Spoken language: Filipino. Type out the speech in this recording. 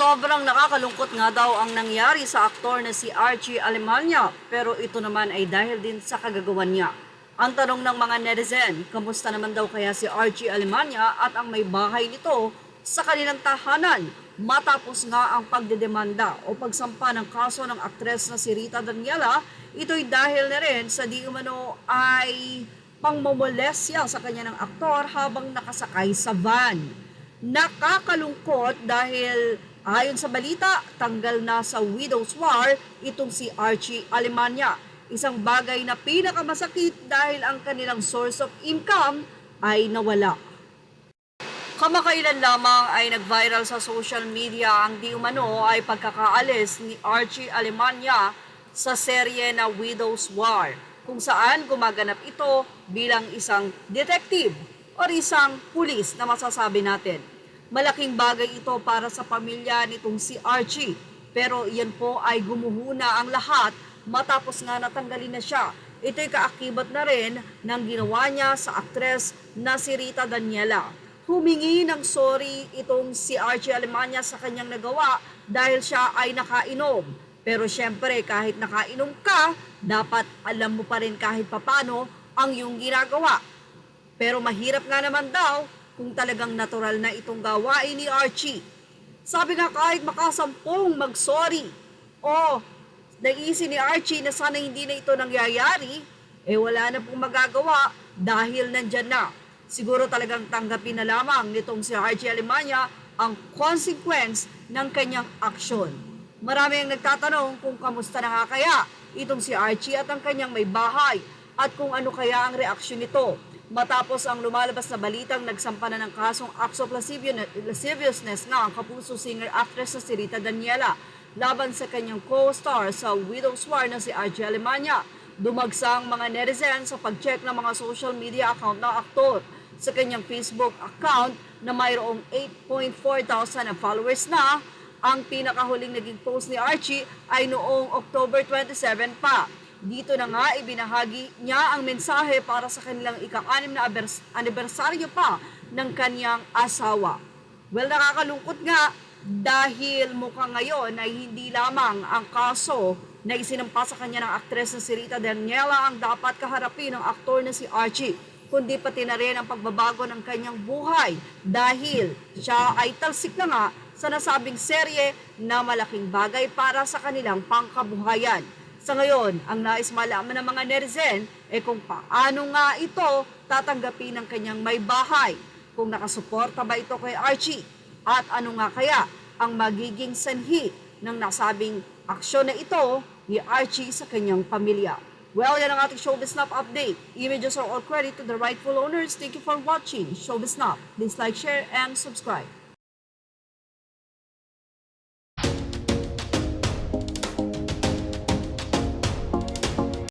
Sobrang nakakalungkot nga daw ang nangyari sa aktor na si Archie Alemania, pero ito naman ay dahil din sa kagagawan niya. Ang tanong ng mga netizen, kamusta naman daw kaya si Archie Alemania at ang may bahay nito sa kanilang tahanan matapos nga ang pagdedemanda o pagsampa ng kaso ng aktres na si Rita Daniela. Ito'y dahil na rin sa di umano ay pangmomolesya sa kanya ng aktor habang nakasakay sa van. Nakakalungkot dahil ayon sa balita, tanggal na sa widow's war itong si Archie Alemania. Isang bagay na pinakamasakit dahil ang kanilang source of income ay nawala. Kamakailan lamang ay nag-viral sa social media ang di umano ay pagkakaalis ni Archie Alemania sa serye na Widow's War, kung saan gumaganap ito bilang isang detective o isang pulis na masasabi natin. Malaking bagay ito para sa pamilya nitong si Archie, pero yan po ay gumuhuna ang lahat matapos nga natanggalin na siya. Ito'y kaakibat na rin ng ginawa niya sa aktres na si Rita Daniela. Humingi ng sorry itong si Archie Alemania sa kanyang nagawa dahil siya ay nakainom. Pero syempre kahit nakainom ka, dapat alam mo pa rin kahit papano ang iyong ginagawa. Pero mahirap nga naman daw kung talagang natural na itong gawain ni Archie. Sabi nga kahit makasampung mag-sorry o naisip ni Archie na sana hindi na ito nangyayari, wala na pong magagawa dahil nandyan na. Siguro talagang tanggapin na lamang nitong si Archie Alemania ang consequence ng kanyang aksyon. Marami ang nagtatanong kung kamusta na nga kaya itong si Archie at ang kanyang may bahay at kung ano kaya ang reaksyon nito matapos ang lumalabas na balitang nagsampa na ng kasong acts of lasciviousness na ang kapuso singer-actress na si Rita Daniela laban sa kanyang co-star sa Widow's War na si Archie Alemania. Dumagsang mga netizen sa pag-check ng mga social media account ng aktor. Sa kanyang Facebook account na mayroong 8,400 na followers na, ang pinakahuling naging post ni Archie ay noong October 27 pa. Dito na nga ibinahagi niya ang mensahe para sa kanilang ika-6 na anibersaryo pa ng kanyang asawa. Well, nakakalungkot nga dahil mukhang ngayon ay hindi lamang ang kaso na isinampa sa kanya ng aktres na si Rita Daniela ang dapat kaharapin ng aktor na si Archie, kundi pati na rin ang pagbabago ng kanyang buhay dahil siya ay talsik na nga sa nasabing serye na malaking bagay para sa kanilang pangkabuhayan. Sa ngayon, ang nais malaman ng mga netizen kung paano nga ito tatanggapin ng kanyang may bahay, kung nakasuporta ba ito kay Archie, at ano nga kaya ang magiging sanhi ng nasabing aksyon na ito ni Archie sa kanyang pamilya. Well, yan ang ating Showbiz Snap update. Images are all credit to the rightful owners. Thank you for watching Showbiz Snap. Please like, share, and subscribe.